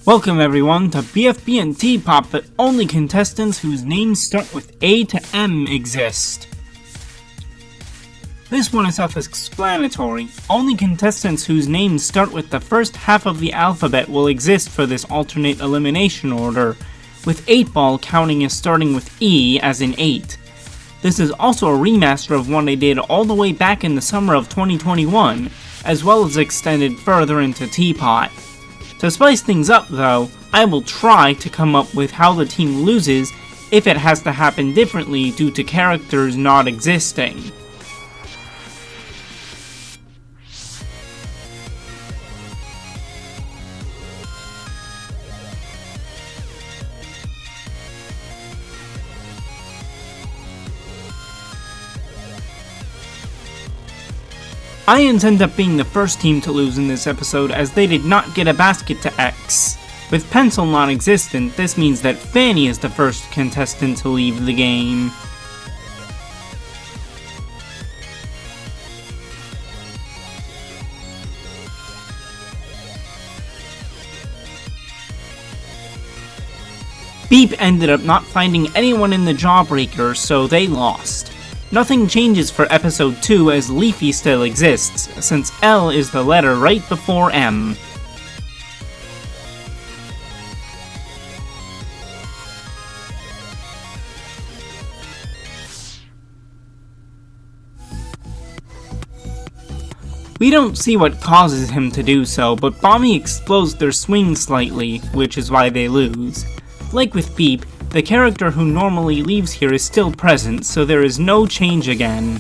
Welcome everyone to BFB and TPOT, but only contestants whose names start with A to M exist. This one is self-explanatory. Only contestants whose names start with the first half of the alphabet will exist for this alternate elimination order, with 8-Ball counting as starting with E as in 8. This is also a remaster of one they did all the way back in the summer of 2021, as well as extended further into TPOT. To spice things up though, I will try to come up with how the team loses if it has to happen differently due to characters not existing. Ions end up being the first team to lose in this episode as they did not get a basket to X. With Pencil non-existent, this means that Fanny is the first contestant to leave the game. Beep ended up not finding anyone in the Jawbreaker, so they lost. Nothing changes for episode 2 as Leafy still exists, since L is the letter right before M. We don't see what causes him to do so, but Bommy explodes their swing slightly, which is why they lose. Like with Beep, the character who normally leaves here is still present, so there is no change again.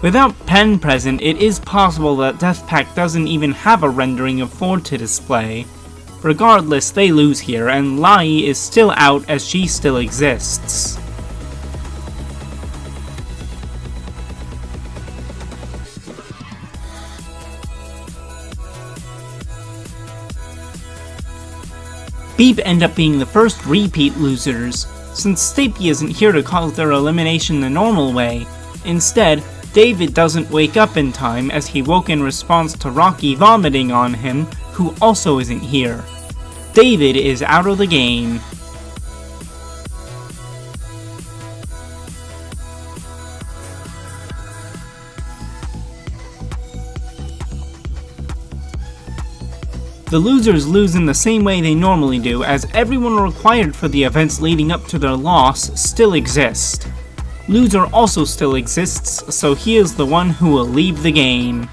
Without Pen present, it is possible that Death Pact doesn't even have a rendering of Ford to display. Regardless, they lose here, and Lai is still out as she still exists. Beep end up being the first repeat losers, since Stapy isn't here to cause their elimination the normal way. Instead, David doesn't wake up in time as he woke in response to Rocky vomiting on him, who also isn't here. David is out of the game. The losers lose in the same way they normally do, as everyone required for the events leading up to their loss still exist. Loser also still exists, so he is the one who will leave the game.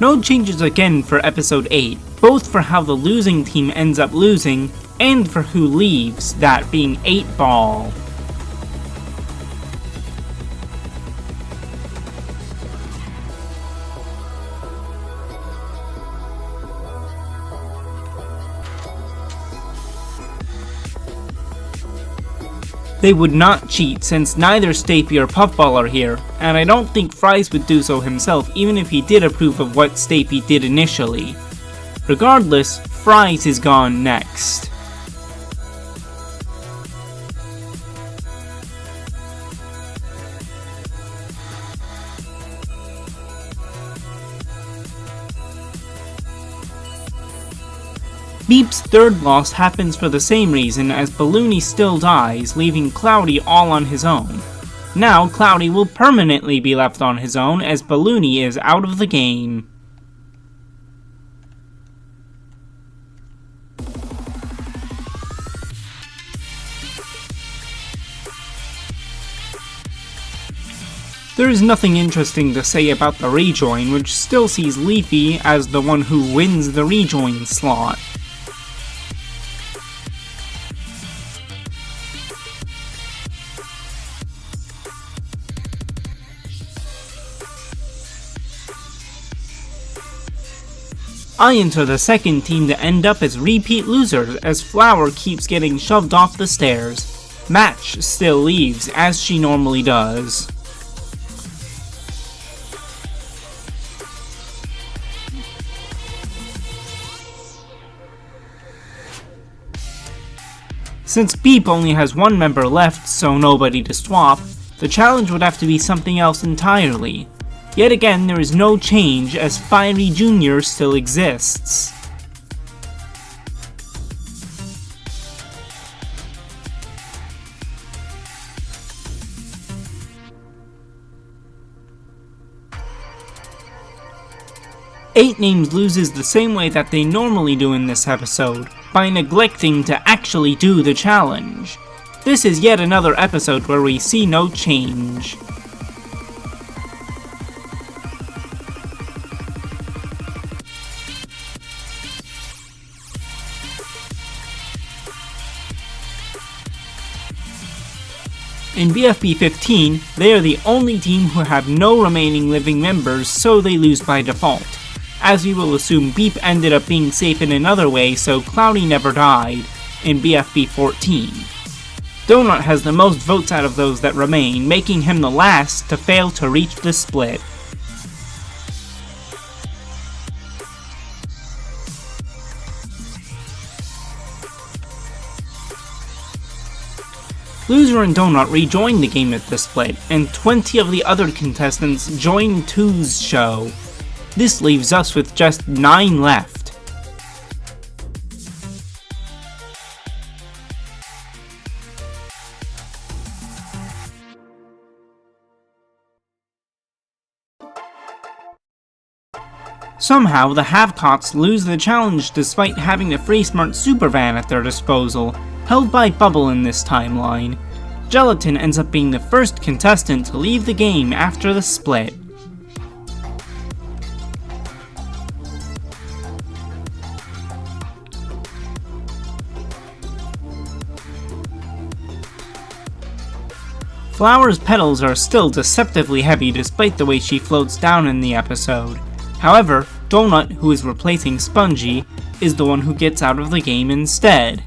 No changes again for episode 8, both for how the losing team ends up losing, and for who leaves, that being 8-Ball. They would not cheat since neither Stapy or Puffball are here, and I don't think Fries would do so himself even if he did approve of what Stapy did initially. Regardless, Fries is gone next. Beep's third loss happens for the same reason as Balloony still dies, leaving Cloudy all on his own. Now Cloudy will permanently be left on his own as Balloony is out of the game. There is nothing interesting to say about the rejoin, which still sees Leafy as the one who wins the rejoin slot. I enter the second team to end up as repeat losers as Flower keeps getting shoved off the stairs. Match still leaves as she normally does. Since Beep only has one member left, so nobody to swap, the challenge would have to be something else entirely. Yet again, there is no change as Fiery Jr. still exists. Eight Names loses the same way that they normally do in this episode, by neglecting to actually do the challenge. This is yet another episode where we see no change. In BFB 15, they are the only team who have no remaining living members, so they lose by default. As we will assume, Beep ended up being safe in another way, so Cloudy never died in BFB 14. Donut has the most votes out of those that remain, making him the last to fail to reach the split. Loser and Donut rejoin the game at the split, and 20 of the other contestants join 2's show. This leaves us with just 9 left. Somehow, the Have-Tots lose the challenge despite having the Free Smart Super Van at their disposal, held by Bubble in this timeline. Gelatin ends up being the first contestant to leave the game after the split. Flower's petals are still deceptively heavy despite the way she floats down in the episode. However, Donut, who is replacing Spongy, is the one who gets out of the game instead.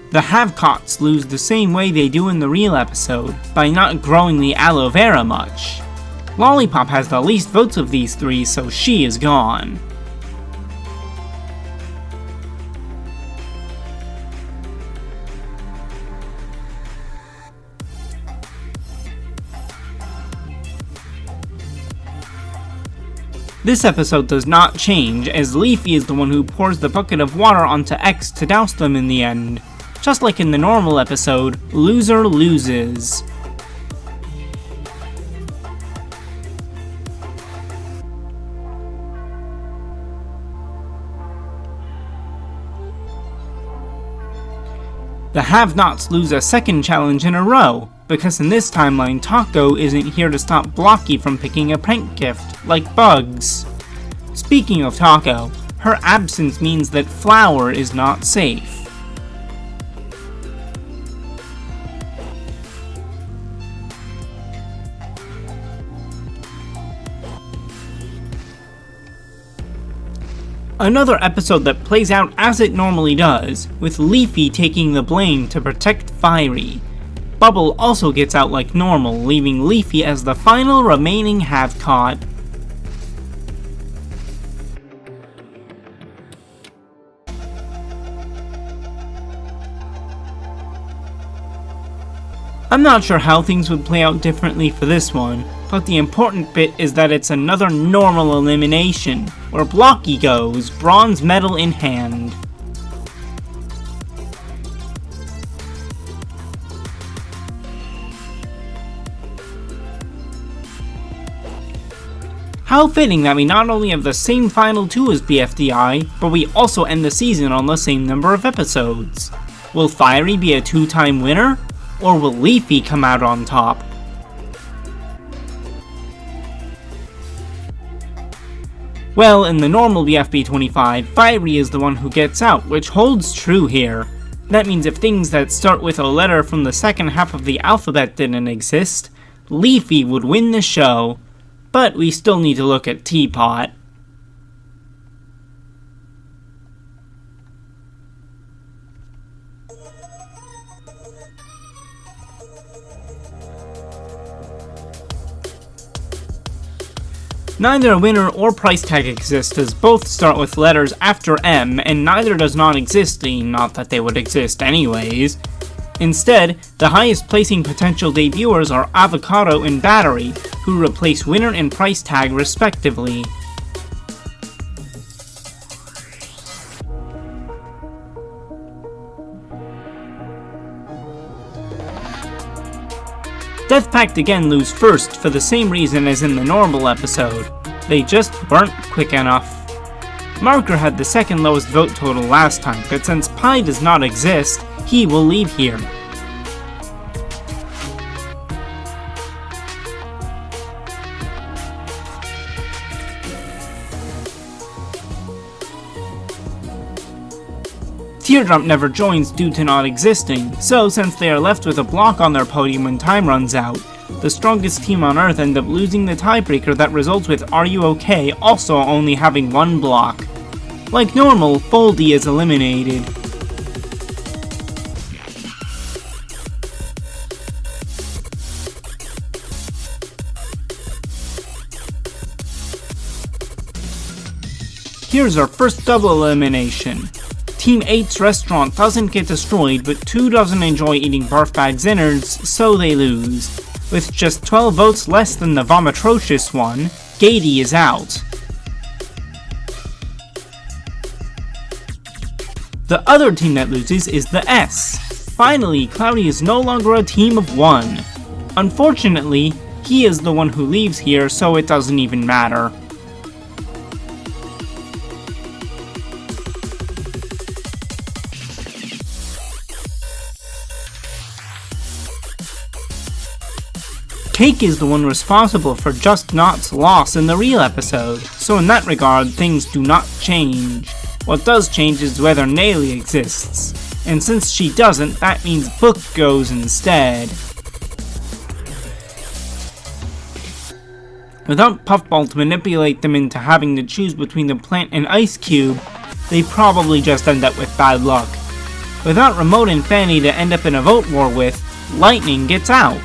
The Have-Tots lose the same way they do in the real episode, by not growing the aloe vera much. Lollipop has the least votes of these three, so she is gone. This episode does not change, as Leafy is the one who pours the bucket of water onto X to douse them in the end. Just like in the normal episode, loser loses. The Have-Nots lose a second challenge in a row, because in this timeline Taco isn't here to stop Blocky from picking a prank gift, like Bugs. Speaking of Taco, her absence means that Flower is not safe. Another episode that plays out as it normally does, with Leafy taking the blame to protect Fiery. Bubble also gets out like normal, leaving Leafy as the final remaining Have-Caught. I'm not sure how things would play out differently for this one, but the important bit is that it's another normal elimination, where Blocky goes, bronze medal in hand. How fitting that we not only have the same final 2 as BFDI, but we also end the season on the same number of episodes. Will Fiery be a 2-time winner? Or will Leafy come out on top? Well, in the normal BFB 25, Fiery is the one who gets out, which holds true here. That means if things that start with a letter from the second half of the alphabet didn't exist, Leafy would win the show. But we still need to look at TPOT. Neither a winner or price tag exists, as both start with letters after M, and neither does not exist, not that they would exist anyways. Instead, the highest placing potential debuters are Avocado and Battery, who replace winner and price tag respectively. Death Pact again lose first for the same reason as in the normal episode. They just weren't quick enough. Marker had the second lowest vote total last time, but since Pi does not exist, he will leave here. Teardrop never joins due to not existing, so since they are left with a block on their podium when time runs out, the strongest team on Earth end up losing the tiebreaker that results with Are You OK also only having one block. Like normal, Foldy is eliminated. Here's our first double elimination. Team 8's restaurant doesn't get destroyed, but 2 doesn't enjoy eating barf bags innards, so they lose. With just 12 votes less than the vomitrocious one, Gady is out. The other team that loses is the S. Finally, Cloudy is no longer a team of 1. Unfortunately, he is the one who leaves here, so it doesn't even matter. Cake is the one responsible for Just Not's loss in the real episode, so in that regard, things do not change. What does change is whether Nayli exists, and since she doesn't, that means Book goes instead. Without Puffball to manipulate them into having to choose between the plant and Ice Cube, they probably just end up with bad luck. Without Remote and Fanny to end up in a vote war with, Lightning gets out.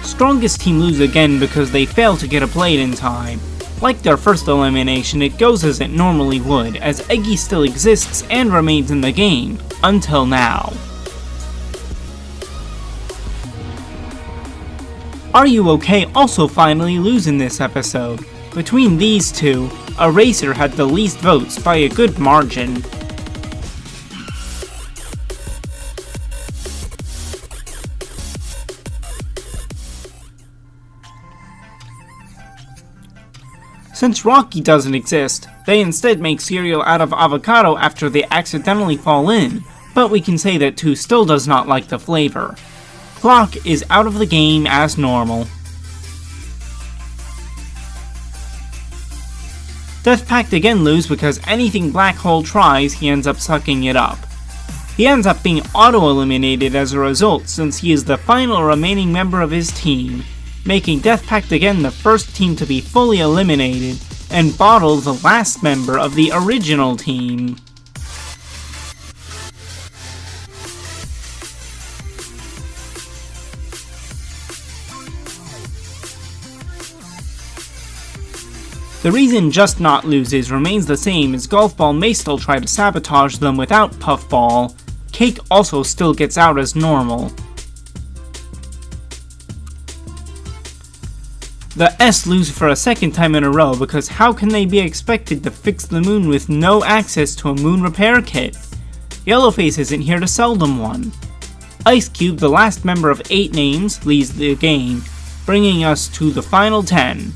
Strongest team lose again because they fail to get a blade in time. Like their first elimination, it goes as it normally would, as Eggy still exists and remains in the game, until now. Are You OK also finally lose in this episode. Between these two, Eraser had the least votes by a good margin. Since Rocky doesn't exist, they instead make cereal out of avocado after they accidentally fall in, but we can say that 2 still does not like the flavor. Clock is out of the game as normal. Death Pact again lose because anything Black Hole tries, he ends up sucking it up. He ends up being auto-eliminated as a result since he is the final remaining member of his team, making Death Pact again the first team to be fully eliminated, and Bottle the last member of the original team. The reason Just Not loses remains the same, as Golf Ball may still try to sabotage them without Puffball. Cake also still gets out as normal. The S lose for a second time in a row because how can they be expected to fix the moon with no access to a moon repair kit? Yellowface isn't here to sell them one. Ice Cube, the last member of 8 names, leaves the game, bringing us to the final 10.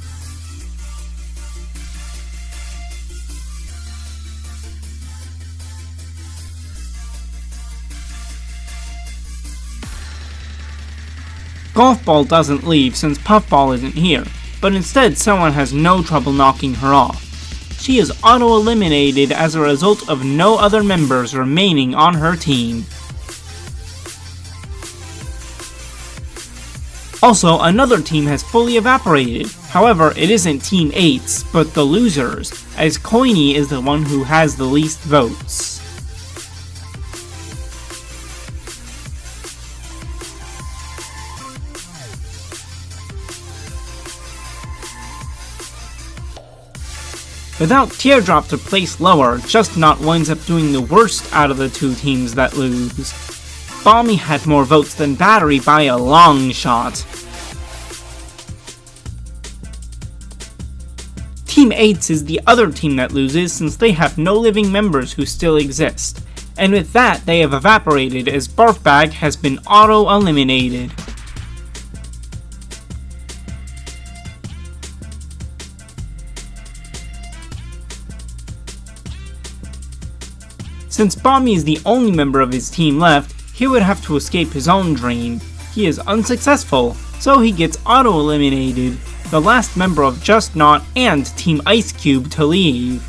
Golf Ball doesn't leave since Puffball isn't here, but instead someone has no trouble knocking her off. She is auto-eliminated as a result of no other members remaining on her team. Also, another team has fully evaporated. However, it isn't Team 8's, but the losers, as Coiny is the one who has the least votes. Without Teardrop to place lower, Just Not winds up doing the worst out of the two teams that lose. Balmy had more votes than Battery by a long shot. Team 8's is the other team that loses since they have no living members who still exist, and with that they have evaporated as Barfbag has been auto-eliminated. Since Balmy is the only member of his team left, he would have to escape his own dream. He is unsuccessful, so he gets auto-eliminated, the last member of Just Not and Team Ice Cube to leave.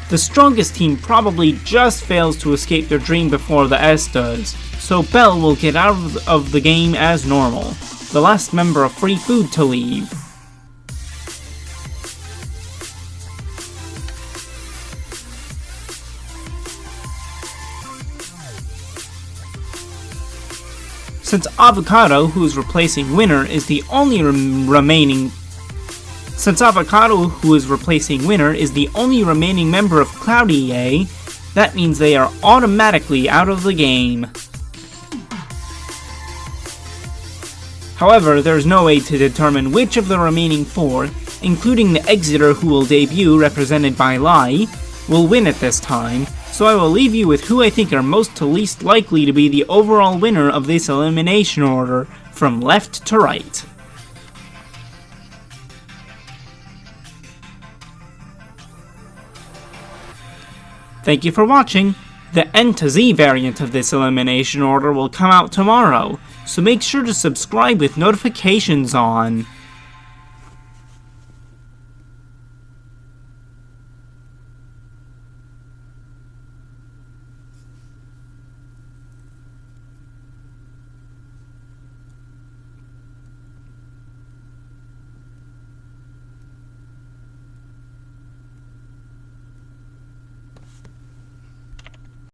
The strongest team probably just fails to escape their dream before the S does, so Bell will get out of the game as normal, the last member of Free Food to leave. Since Avocado, who is replacing Winner, is the only remaining member of Cloud EA, that means they are automatically out of the game. However, there is no way to determine which of the remaining 4, including the Exeter who will debut represented by Lite, will win at this time, so I will leave you with who I think are most to least likely to be the overall winner of this elimination order, from left to right. Thank you for watching. The N to Z variant of this elimination order will come out tomorrow, so make sure to subscribe with notifications on.